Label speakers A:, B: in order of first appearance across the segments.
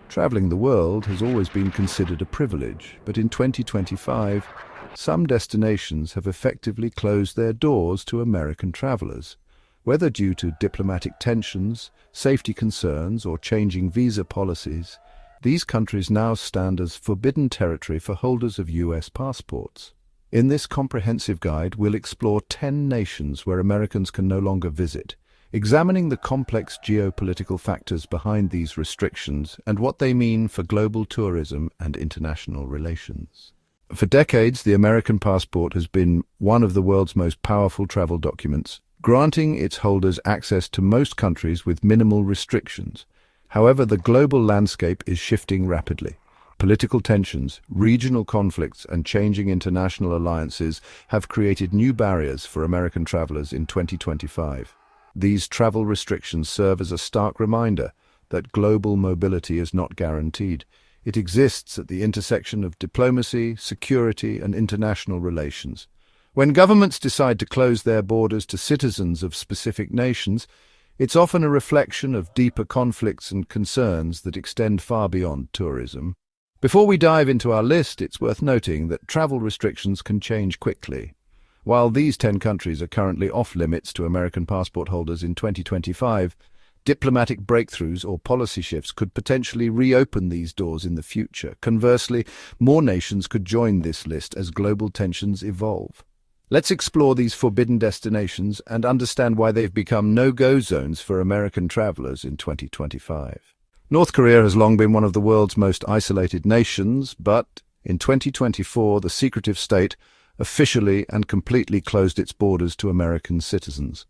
A: Traveling the world has always been considered a privilege, but in 2025, some destinations have effectively closed their doors to American travelers. Whether due to diplomatic tensions, safety concerns, or changing visa policies, these countries now stand as forbidden territory for holders of US passports. In this comprehensive guide, we'll explore 10 nations where Americans can no longer visit, examining the complex geopolitical factors behind these restrictions and what they mean for global tourism and international relations. For decades, the American passport has been one of the world's most powerful travel documents, granting its holders access to most countries with minimal restrictions. However, the global landscape is shifting rapidly. Political tensions, regional conflicts, and changing international alliances have created new barriers for American travelers in 2025. These travel restrictions serve as a stark reminder that global mobility is not guaranteed. It exists at the intersection of diplomacy, security, and international relations. When governments decide to close their borders to citizens of specific nations, it's often a reflection of deeper conflicts and concerns that extend far beyond tourism. Before we dive into our list, it's worth noting that travel restrictions can change quickly. While these 10 countries are currently off-limits to American passport holders in 2025, diplomatic breakthroughs or policy shifts could potentially reopen these doors in the future. Conversely, more nations could join this list as global tensions evolve. Let's explore these forbidden destinations and understand why they've become no-go zones for American travelers in 2025. North Korea has long been one of the world's most isolated nations, but in 2024, the secretive state officially and completely closed its borders to American citizens.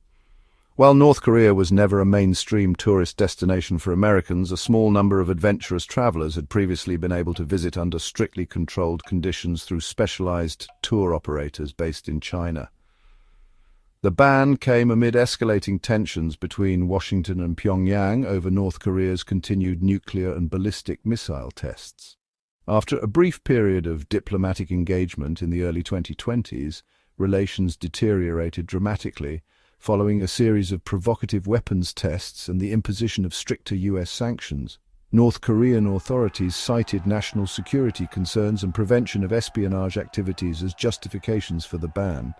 A: While North Korea was never a mainstream tourist destination for Americans, a small number of adventurous travelers had previously been able to visit under strictly controlled conditions through specialized tour operators based in China. The ban came amid escalating tensions between Washington and Pyongyang over North Korea's continued nuclear and ballistic missile tests. After a brief period of diplomatic engagement in the early 2020s, relations deteriorated dramatically following a series of provocative weapons tests and the imposition of stricter US sanctions. North Korean authorities cited national security concerns and prevention of espionage activities as justifications for the ban.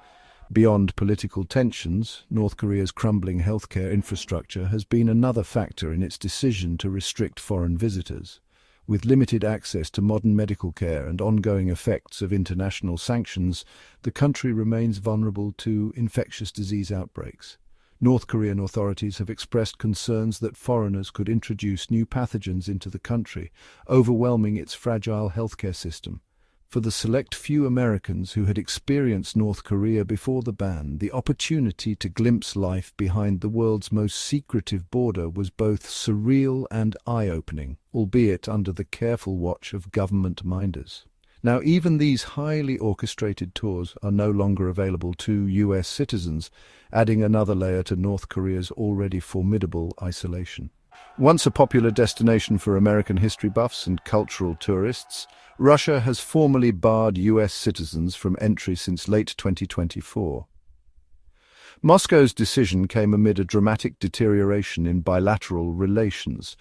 A: Beyond political tensions, North Korea's crumbling healthcare infrastructure has been another factor in its decision to restrict foreign visitors. With limited access to modern medical care and ongoing effects of international sanctions, the country remains vulnerable to infectious disease outbreaks. North Korean authorities have expressed concerns that foreigners could introduce new pathogens into the country, overwhelming its fragile healthcare system. For the select few Americans who had experienced North Korea before the ban, the opportunity to glimpse life behind the world's most secretive border was both surreal and eye-opening, albeit under the careful watch of government minders. Now, even these highly orchestrated tours are no longer available to US citizens, adding another layer to North Korea's already formidable isolation. Once a popular destination for American history buffs and cultural tourists, Russia has formally barred US citizens from entry since late 2024. Moscow's decision came amid a dramatic deterioration in bilateral relations,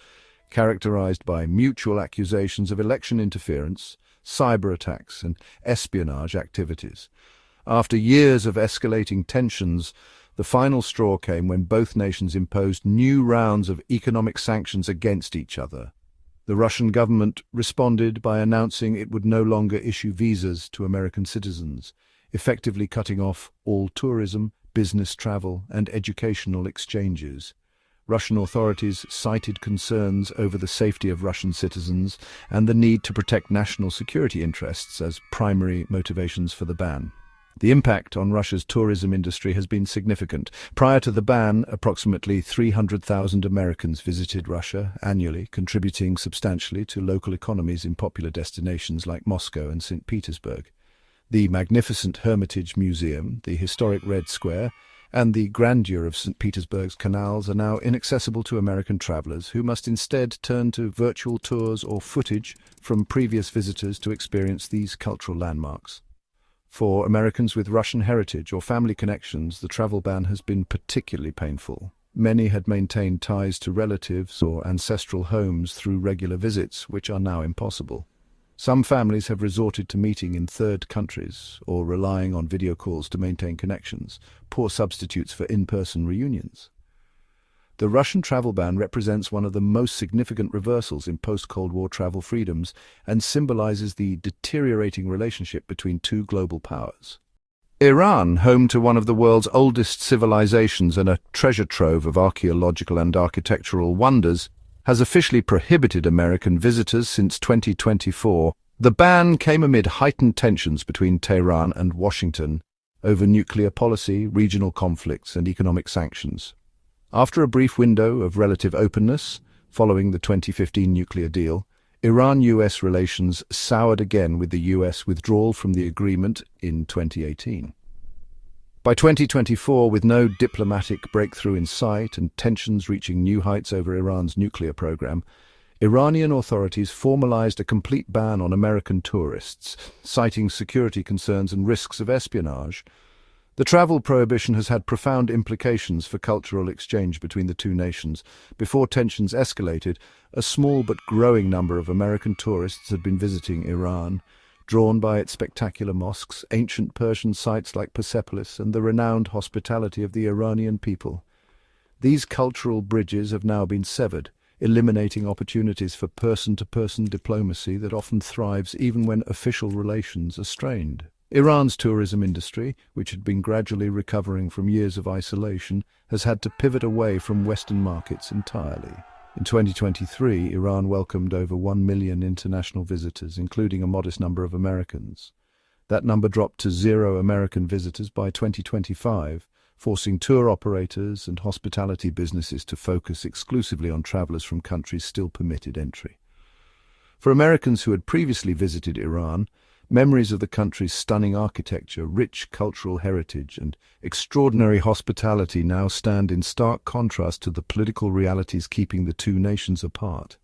A: characterized by mutual accusations of election interference, cyber attacks, and espionage activities. After years of escalating tensions, the final straw came when both nations imposed new rounds of economic sanctions against each other. The Russian government responded by announcing it would no longer issue visas to American citizens, effectively cutting off all tourism, business travel, and educational exchanges. Russian authorities cited concerns over the safety of Russian citizens and the need to protect national security interests as primary motivations for the ban. The impact on Russia's tourism industry has been significant. Prior to the ban, approximately 300,000 Americans visited Russia annually, contributing substantially to local economies in popular destinations like Moscow and St. Petersburg. The magnificent Hermitage Museum, the historic Red Square, and the grandeur of St. Petersburg's canals are now inaccessible to American travelers, who must instead turn to virtual tours or footage from previous visitors to experience these cultural landmarks. For Americans with Russian heritage or family connections, the travel ban has been particularly painful. Many had maintained ties to relatives or ancestral homes through regular visits, which are now impossible. Some families have resorted to meeting in third countries or relying on video calls to maintain connections, poor substitutes for in-person reunions. The Russian travel ban represents one of the most significant reversals in post-Cold War travel freedoms and symbolizes the deteriorating relationship between two global powers. Iran, home to one of the world's oldest civilizations and a treasure trove of archaeological and architectural wonders, has officially prohibited American visitors since 2024. The ban came amid heightened tensions between Tehran and Washington over nuclear policy, regional conflicts, and economic sanctions. After a brief window of relative openness, following the 2015 nuclear deal, Iran-US relations soured again with the US withdrawal from the agreement in 2018. By 2024, with no diplomatic breakthrough in sight and tensions reaching new heights over Iran's nuclear program, Iranian authorities formalized a complete ban on American tourists, citing security concerns and risks of espionage. The travel prohibition has had profound implications for cultural exchange between the two nations. Before tensions escalated, a small but growing number of American tourists had been visiting Iran, drawn by its spectacular mosques, ancient Persian sites like Persepolis, and the renowned hospitality of the Iranian people. These cultural bridges have now been severed, eliminating opportunities for person-to-person diplomacy that often thrives even when official relations are strained. Iran's tourism industry, which had been gradually recovering from years of isolation, has had to pivot away from Western markets entirely. In 2023, Iran welcomed over 1 million international visitors, including a modest number of Americans. That number dropped to 0 American visitors by 2025, forcing tour operators and hospitality businesses to focus exclusively on travelers from countries still permitted entry. For Americans who had previously visited Iran, memories of the country's stunning architecture, rich cultural heritage, and extraordinary hospitality now stand in stark contrast to the political realities keeping the two nations apart.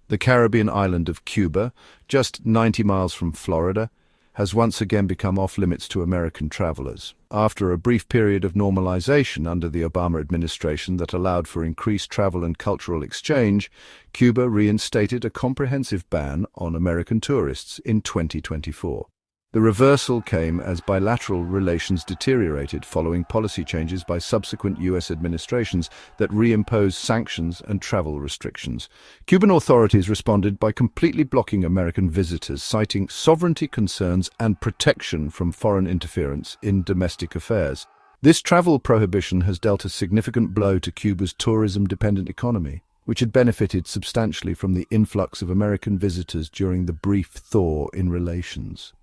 A: The Caribbean island of Cuba, just 90 miles from Florida, has once again become off-limits to American travelers. After a brief period of normalization under the Obama administration that allowed for increased travel and cultural exchange, Cuba reinstated a comprehensive ban on American tourists in 2024. The reversal came as bilateral relations deteriorated following policy changes by subsequent U.S. administrations that reimposed sanctions and travel restrictions. Cuban authorities responded by completely blocking American visitors, citing sovereignty concerns and protection from foreign interference in domestic affairs. This travel prohibition has dealt a significant blow to Cuba's tourism-dependent economy, which had benefited substantially from the influx of American visitors during the brief thaw in relations.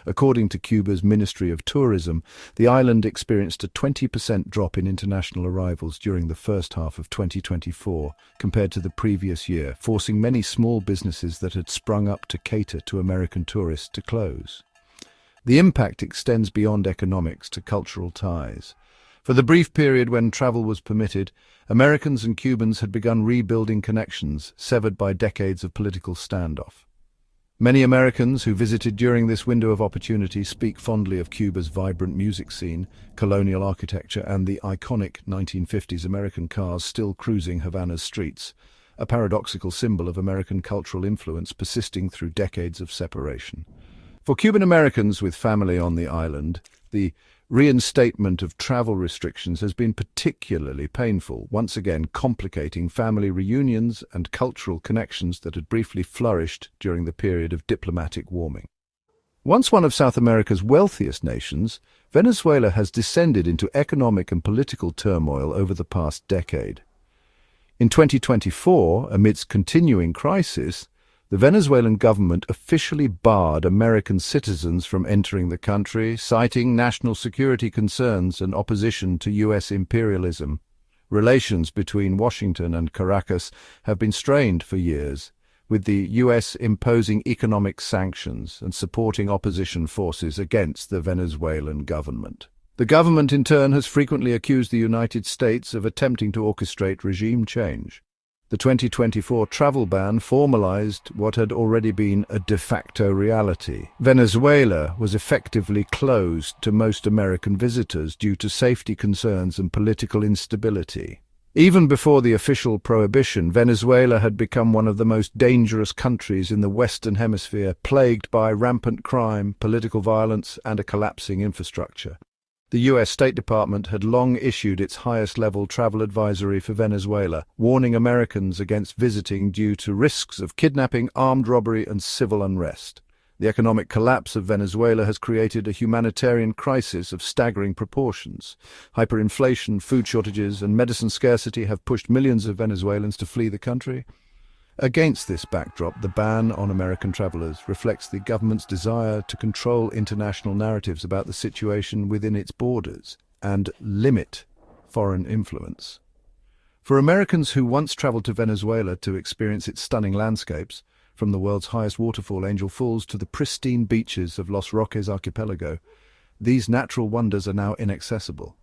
A: According to Cuba's Ministry of Tourism, the island experienced a 20% drop in international arrivals during the first half of 2024 compared to the previous year, forcing many small businesses that had sprung up to cater to American tourists to close. The impact extends beyond economics to cultural ties. For the brief period when travel was permitted, Americans and Cubans had begun rebuilding connections severed by decades of political standoff. Many Americans who visited during this window of opportunity speak fondly of Cuba's vibrant music scene, colonial architecture, and the iconic 1950s American cars still cruising Havana's streets, a paradoxical symbol of American cultural influence persisting through decades of separation. For Cuban Americans with family on the island, the reinstatement of travel restrictions has been particularly painful, once again complicating family reunions and cultural connections that had briefly flourished during the period of diplomatic warming. Once one of South America's wealthiest nations, Venezuela has descended into economic and political turmoil over the past decade. In 2024, amidst continuing crisis, the Venezuelan government officially barred American citizens from entering the country, citing national security concerns and opposition to U.S. imperialism. Relations between Washington and Caracas have been strained for years, with the U.S. imposing economic sanctions and supporting opposition forces against the Venezuelan government. The government, in turn, has frequently accused the United States of attempting to orchestrate regime change. The 2024 travel ban formalized what had already been a de facto reality. Venezuela was effectively closed to most American visitors due to safety concerns and political instability. Even before the official prohibition, Venezuela had become one of the most dangerous countries in the Western Hemisphere, plagued by rampant crime, political violence, and a collapsing infrastructure. The U.S. State Department had long issued its highest-level travel advisory for Venezuela, warning Americans against visiting due to risks of kidnapping, armed robbery, and civil unrest. The economic collapse of Venezuela has created a humanitarian crisis of staggering proportions. Hyperinflation, food shortages, and medicine scarcity have pushed millions of Venezuelans to flee the country. Against this backdrop, the ban on American travelers reflects the government's desire to control international narratives about the situation within its borders and limit foreign influence. For Americans who once traveled to Venezuela to experience its stunning landscapes, from the world's highest waterfall, Angel Falls, to the pristine beaches of Los Roques Archipelago, these natural wonders are now inaccessible.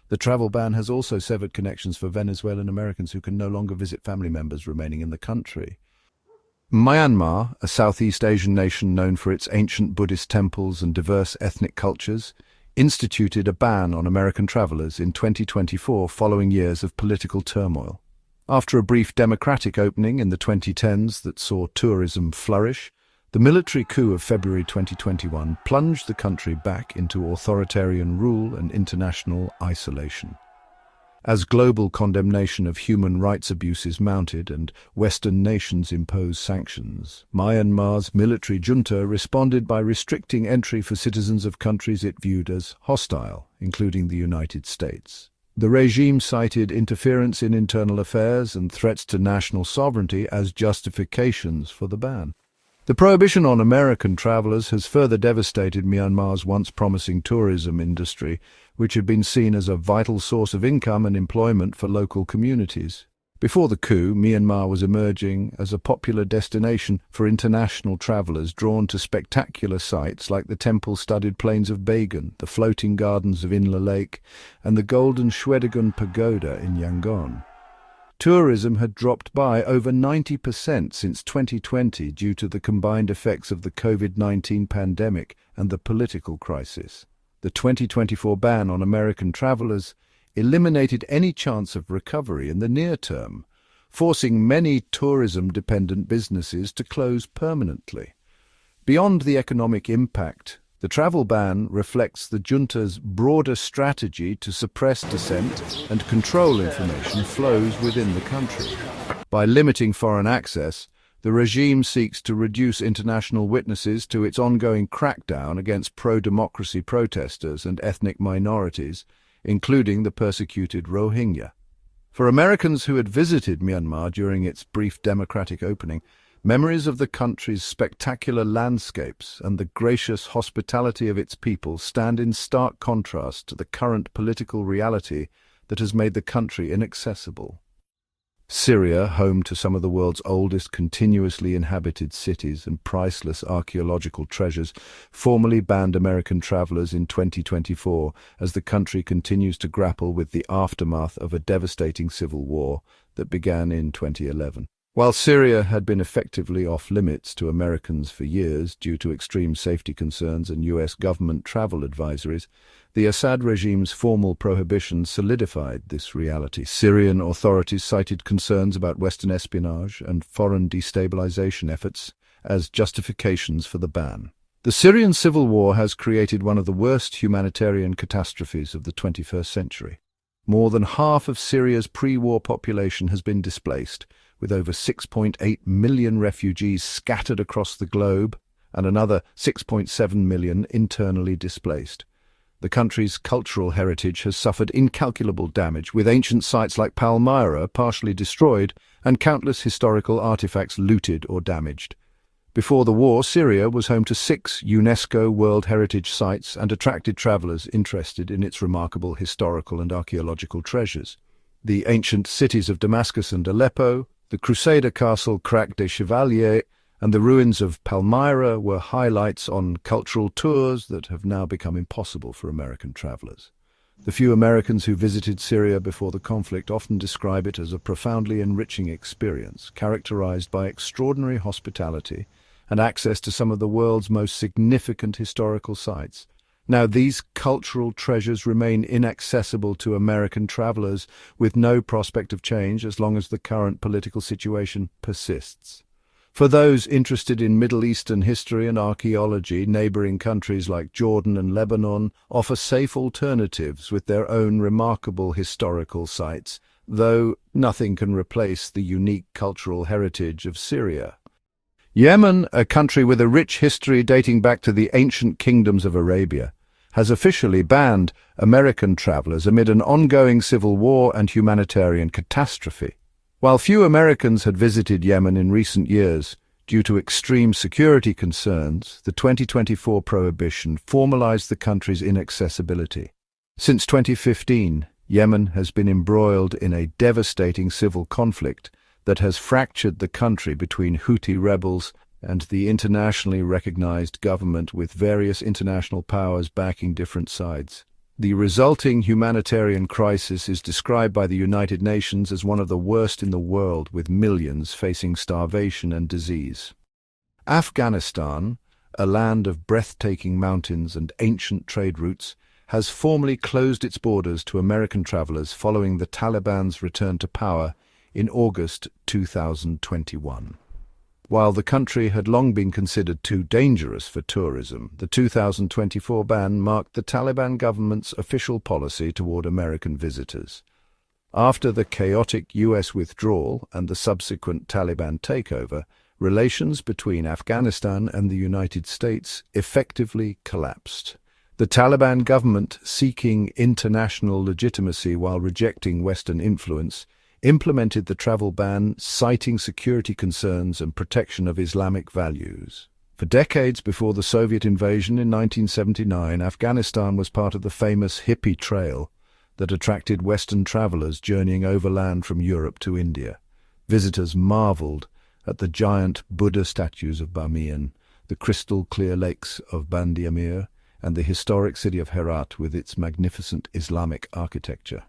A: The travel ban has also severed connections for Venezuelan Americans who can no longer visit family members remaining in the country. Myanmar, a Southeast Asian nation known for its ancient Buddhist temples and diverse ethnic cultures, instituted a ban on American travelers in 2024 following years of political turmoil. After a brief democratic opening in the 2010s that saw tourism flourish, the military coup of February 2021 plunged the country back into authoritarian rule and international isolation. As global condemnation of human rights abuses mounted and Western nations imposed sanctions, Myanmar's military junta responded by restricting entry for citizens of countries it viewed as hostile, including the United States. The regime cited interference in internal affairs and threats to national sovereignty as justifications for the ban. The prohibition on American travelers has further devastated Myanmar's once promising tourism industry, which had been seen as a vital source of income and employment for local communities. Before the coup, Myanmar was emerging as a popular destination for international travelers drawn to spectacular sights like the temple-studded plains of Bagan, the floating gardens of Inla Lake, and the golden Shwedagon Pagoda in Yangon. Tourism had dropped by over 90% since 2020 due to the combined effects of the COVID-19 pandemic and the political crisis. The 2024 ban on American travelers eliminated any chance of recovery in the near term, forcing many tourism-dependent businesses to close permanently. Beyond the economic impact, the travel ban reflects the junta's broader strategy to suppress dissent and control information flows within the country. By limiting foreign access, the regime seeks to reduce international witnesses to its ongoing crackdown against pro-democracy protesters and ethnic minorities, including the persecuted Rohingya. For Americans who had visited Myanmar during its brief democratic opening, memories of the country's spectacular landscapes and the gracious hospitality of its people stand in stark contrast to the current political reality that has made the country inaccessible. Syria, home to some of the world's oldest continuously inhabited cities and priceless archaeological treasures, formally banned American travelers in 2024 as the country continues to grapple with the aftermath of a devastating civil war that began in 2011. While Syria had been effectively off-limits to Americans for years due to extreme safety concerns and U.S. government travel advisories, the Assad regime's formal prohibition solidified this reality. Syrian authorities cited concerns about Western espionage and foreign destabilization efforts as justifications for the ban. The Syrian civil war has created one of the worst humanitarian catastrophes of the 21st century. More than half of Syria's pre-war population has been displaced, with over 6.8 million refugees scattered across the globe and another 6.7 million internally displaced. The country's cultural heritage has suffered incalculable damage, with ancient sites like Palmyra partially destroyed and countless historical artifacts looted or damaged. Before the war, Syria was home to 6 UNESCO World Heritage Sites and attracted travelers interested in its remarkable historical and archaeological treasures. The ancient cities of Damascus and Aleppo, the Crusader castle Crac des Chevaliers, and the ruins of Palmyra were highlights on cultural tours that have now become impossible for American travelers. The few Americans who visited Syria before the conflict often describe it as a profoundly enriching experience, characterized by extraordinary hospitality and access to some of the world's most significant historical sites. Now, these cultural treasures remain inaccessible to American travelers, with no prospect of change as long as the current political situation persists. For those interested in Middle Eastern history and archaeology, neighboring countries like Jordan and Lebanon offer safe alternatives with their own remarkable historical sites, though nothing can replace the unique cultural heritage of Syria. Yemen, a country with a rich history dating back to the ancient kingdoms of Arabia, has officially banned American travelers amid an ongoing civil war and humanitarian catastrophe. While few Americans had visited Yemen in recent years due to extreme security concerns, the 2024 prohibition formalized the country's inaccessibility. Since 2015, Yemen has been embroiled in a devastating civil conflict that has fractured the country between Houthi rebels and the internationally recognized government, with various international powers backing different sides. The resulting humanitarian crisis is described by the United Nations as one of the worst in the world, with millions facing starvation and disease. Afghanistan, a land of breathtaking mountains and ancient trade routes, has formally closed its borders to American travelers following the Taliban's return to power in August 2021. While the country had long been considered too dangerous for tourism, the 2024 ban marked the Taliban government's official policy toward American visitors. After the chaotic U.S. withdrawal and the subsequent Taliban takeover, relations between Afghanistan and the United States effectively collapsed. The Taliban government, seeking international legitimacy while rejecting Western influence, implemented the travel ban, citing security concerns and protection of Islamic values. For decades before the Soviet invasion in 1979, Afghanistan was part of the famous Hippie Trail that attracted Western travelers journeying overland from Europe to India. Visitors marveled at the giant Buddha statues of Bamiyan, the crystal-clear lakes of Bandi Amir, and the historic city of Herat with its magnificent Islamic architecture.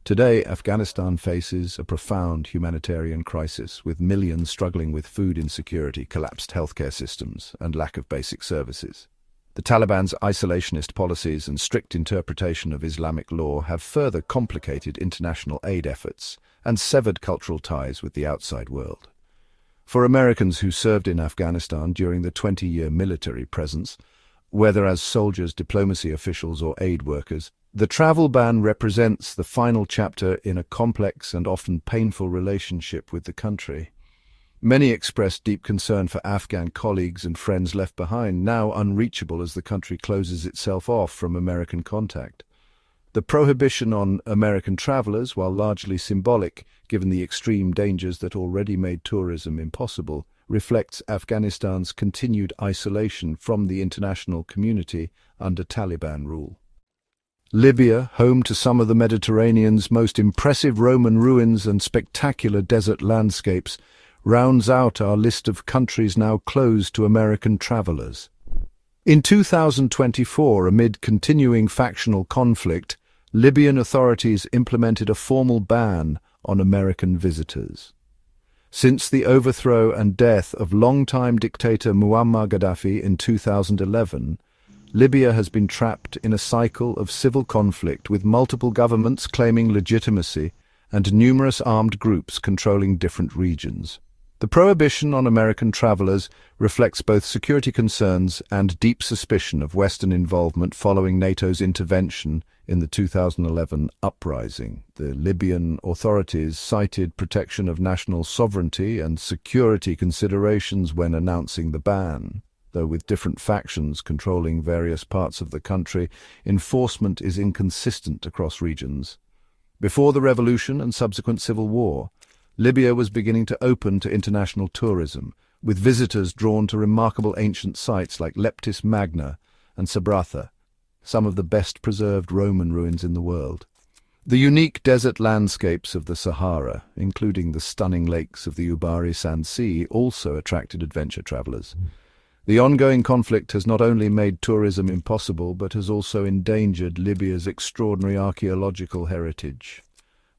A: Today, Afghanistan faces a profound humanitarian crisis, with millions struggling with food insecurity, collapsed healthcare systems, and lack of basic services. The Taliban's isolationist policies and strict interpretation of Islamic law have further complicated international aid efforts and severed cultural ties with the outside world. For Americans who served in Afghanistan during the 20-year military presence, whether as soldiers, diplomacy officials, or aid workers, the travel ban represents the final chapter in a complex and often painful relationship with the country. Many expressed deep concern for Afghan colleagues and friends left behind, now unreachable as the country closes itself off from American contact. The prohibition on American travelers, while largely symbolic, given the extreme dangers that already made tourism impossible, reflects Afghanistan's continued isolation from the international community under Taliban rule. Libya, home to some of the Mediterranean's most impressive Roman ruins and spectacular desert landscapes, rounds out our list of countries now closed to American travelers. In 2024, amid continuing factional conflict, Libyan authorities implemented a formal ban on American visitors. Since the overthrow and death of longtime dictator Muammar Gaddafi in 2011, Libya has been trapped in a cycle of civil conflict, with multiple governments claiming legitimacy and numerous armed groups controlling different regions. The prohibition on American travelers reflects both security concerns and deep suspicion of Western involvement following NATO's intervention in the 2011 uprising. The Libyan authorities cited protection of national sovereignty and security considerations when announcing the ban. Though with different factions controlling various parts of the country, enforcement is inconsistent across regions. Before the revolution and subsequent civil war, Libya was beginning to open to international tourism, with visitors drawn to remarkable ancient sites like Leptis Magna and Sabratha, some of the best-preserved Roman ruins in the world. The unique desert landscapes of the Sahara, including the stunning lakes of the Ubari Sand Sea, also attracted adventure travelers. The ongoing conflict has not only made tourism impossible, but has also endangered Libya's extraordinary archaeological heritage.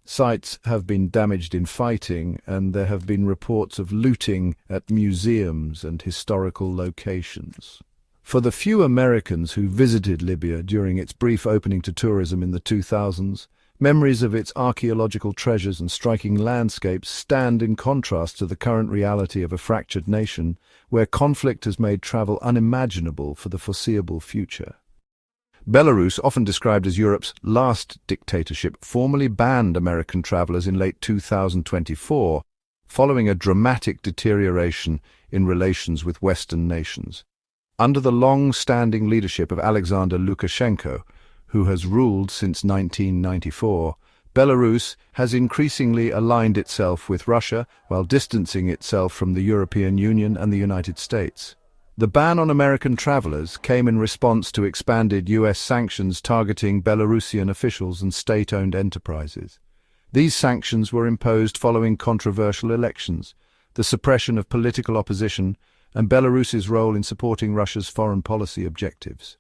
A: Sites have been damaged in fighting, and there have been reports of looting at museums and historical locations. For the few Americans who visited Libya during its brief opening to tourism in the 2000s, memories of its archaeological treasures and striking landscapes stand in contrast to the current reality of a fractured nation where conflict has made travel unimaginable for the foreseeable future. Belarus, often described as Europe's last dictatorship, formally banned American travelers in late 2024, following a dramatic deterioration in relations with Western nations. Under the long-standing leadership of Alexander Lukashenko, who has ruled since 1994, Belarus has increasingly aligned itself with Russia while distancing itself from the European Union and the United States. The ban on American travelers came in response to expanded US sanctions targeting Belarusian officials and state-owned enterprises. These sanctions were imposed following controversial elections, the suppression of political opposition, and Belarus's role in supporting Russia's foreign policy objectives.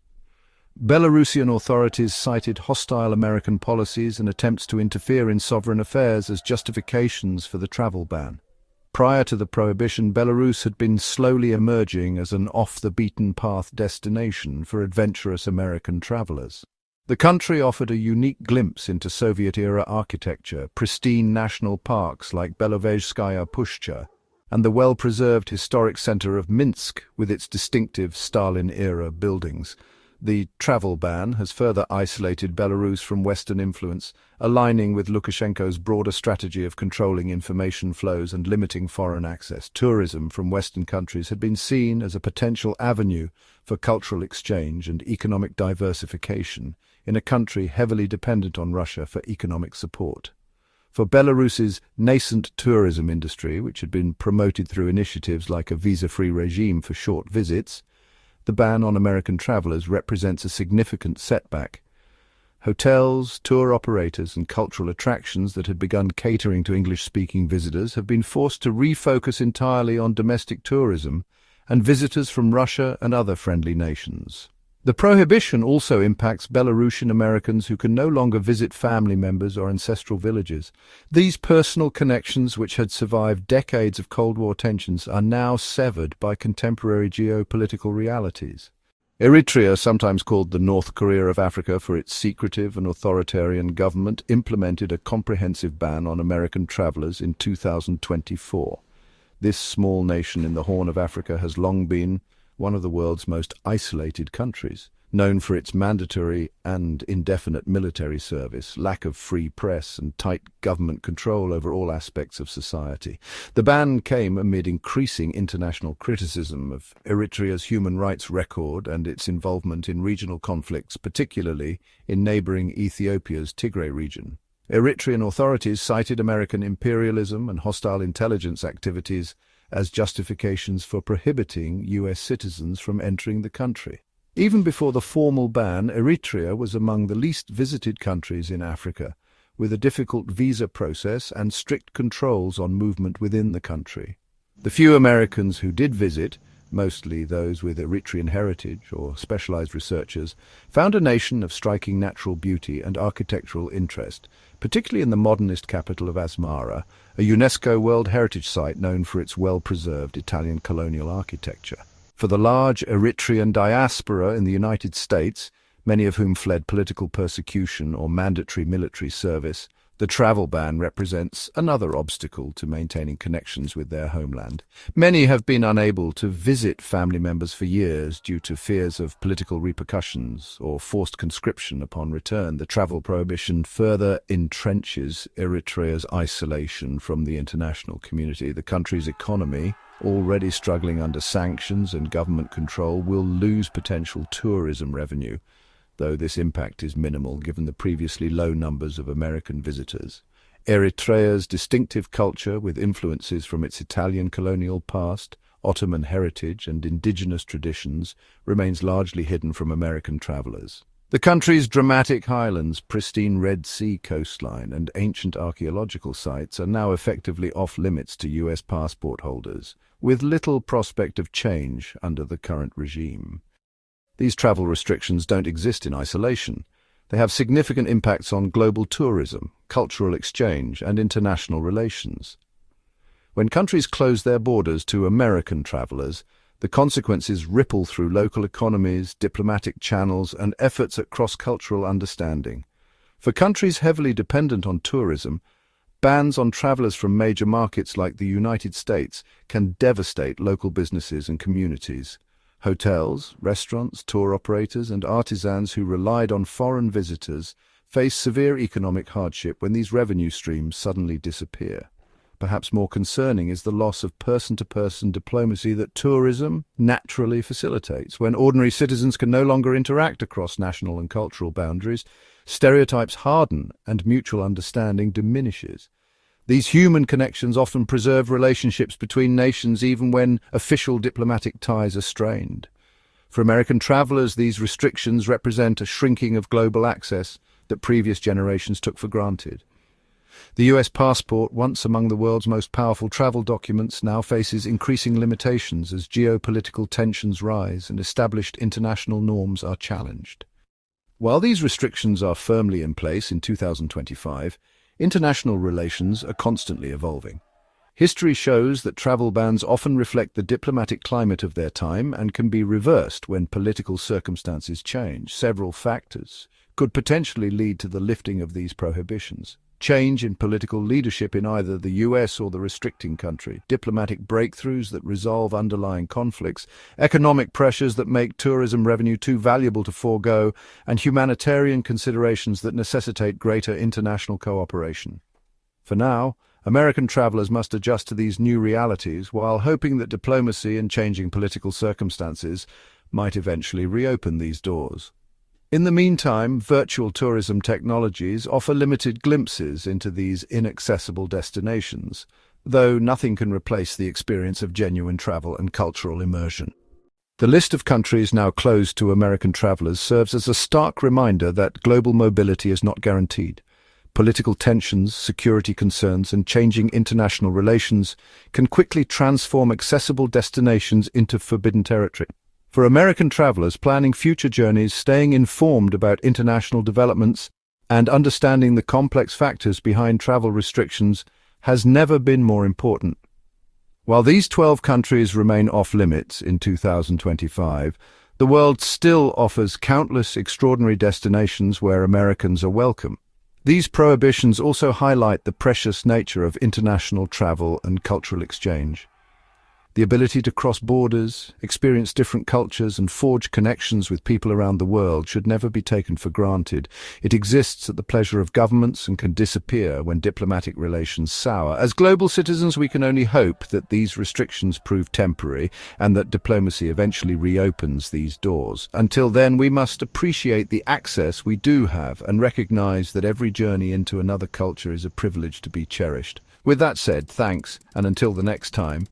A: Belarusian authorities cited hostile American policies and attempts to interfere in sovereign affairs as justifications for the travel ban. Prior to the prohibition, Belarus had been slowly emerging as an off-the-beaten-path destination for adventurous American travelers. The country offered a unique glimpse into Soviet-era architecture, pristine national parks like Belovezhskaya Pushcha, and the well-preserved historic center of Minsk with its distinctive Stalin-era buildings. The travel ban has further isolated Belarus from Western influence, aligning with Lukashenko's broader strategy of controlling information flows and limiting foreign access. Tourism from Western countries had been seen as a potential avenue for cultural exchange and economic diversification in a country heavily dependent on Russia for economic support. For Belarus's nascent tourism industry, which had been promoted through initiatives like a visa-free regime for short visits, the ban on American travelers represents a significant setback. Hotels, tour operators, and cultural attractions that had begun catering to English-speaking visitors have been forced to refocus entirely on domestic tourism and visitors from Russia and other friendly nations. The prohibition also impacts Belarusian Americans who can no longer visit family members or ancestral villages. These personal connections, which had survived decades of Cold War tensions, are now severed by contemporary geopolitical realities. Eritrea, sometimes called the North Korea of Africa for its secretive and authoritarian government, implemented a comprehensive ban on American travelers in 2024. This small nation in the Horn of Africa has long been one of the world's most isolated countries, known for its mandatory and indefinite military service, lack of free press, and tight government control over all aspects of society. The ban came amid increasing international criticism of Eritrea's human rights record and its involvement in regional conflicts, particularly in neighboring Ethiopia's Tigray region. Eritrean authorities cited American imperialism and hostile intelligence activities as justifications for prohibiting US citizens from entering the country. Even before the formal ban, Eritrea was among the least visited countries in Africa, with a difficult visa process and strict controls on movement within the country. The few Americans who did visit, mostly those with Eritrean heritage or specialized researchers, found a nation of striking natural beauty and architectural interest, particularly in the modernist capital of Asmara, a UNESCO World Heritage Site known for its well-preserved Italian colonial architecture. For the large Eritrean diaspora in the United States, many of whom fled political persecution or mandatory military service, the travel ban represents another obstacle to maintaining connections with their homeland. Many have been unable to visit family members for years due to fears of political repercussions or forced conscription upon return. The travel prohibition further entrenches Eritrea's isolation from the international community. The country's economy, already struggling under sanctions and government control, will lose potential tourism revenue, though this impact is minimal given the previously low numbers of American visitors. Eritrea's distinctive culture, with influences from its Italian colonial past, Ottoman heritage, and indigenous traditions, remains largely hidden from American travelers. The country's dramatic highlands, pristine Red Sea coastline, and ancient archaeological sites are now effectively off-limits to US passport holders, with little prospect of change under the current regime. These travel restrictions don't exist in isolation. They have significant impacts on global tourism, cultural exchange, and international relations. When countries close their borders to American travelers, the consequences ripple through local economies, diplomatic channels, and efforts at cross-cultural understanding. For countries heavily dependent on tourism, bans on travelers from major markets like the United States can devastate local businesses and communities. Hotels, restaurants, tour operators, and artisans who relied on foreign visitors face severe economic hardship when these revenue streams suddenly disappear. Perhaps more concerning is the loss of person-to-person diplomacy that tourism naturally facilitates. When ordinary citizens can no longer interact across national and cultural boundaries, stereotypes harden and mutual understanding diminishes. These human connections often preserve relationships between nations even when official diplomatic ties are strained. For American travelers, these restrictions represent a shrinking of global access that previous generations took for granted. The US passport, once among the world's most powerful travel documents, now faces increasing limitations as geopolitical tensions rise and established international norms are challenged. While these restrictions are firmly in place in 2025, international relations are constantly evolving. History shows that travel bans often reflect the diplomatic climate of their time and can be reversed when political circumstances change. Several factors could potentially lead to the lifting of these prohibitions. Change in political leadership in either the US or the restricting country, diplomatic breakthroughs that resolve underlying conflicts, economic pressures that make tourism revenue too valuable to forego, and humanitarian considerations that necessitate greater international cooperation. For now, American travelers must adjust to these new realities while hoping that diplomacy and changing political circumstances might eventually reopen these doors. In the meantime, virtual tourism technologies offer limited glimpses into these inaccessible destinations, though nothing can replace the experience of genuine travel and cultural immersion. The list of countries now closed to American travelers serves as a stark reminder that global mobility is not guaranteed. Political tensions, security concerns, and changing international relations can quickly transform accessible destinations into forbidden territory. For American travelers planning future journeys, staying informed about international developments and understanding the complex factors behind travel restrictions has never been more important. While these 12 countries remain off-limits in 2025, the world still offers countless extraordinary destinations where Americans are welcome. These prohibitions also highlight the precious nature of international travel and cultural exchange. The ability to cross borders, experience different cultures, and forge connections with people around the world should never be taken for granted. It exists at the pleasure of governments and can disappear when diplomatic relations sour. As global citizens, we can only hope that these restrictions prove temporary and that diplomacy eventually reopens these doors. Until then, we must appreciate the access we do have and recognize that every journey into another culture is a privilege to be cherished. With that said, thanks, and until the next time,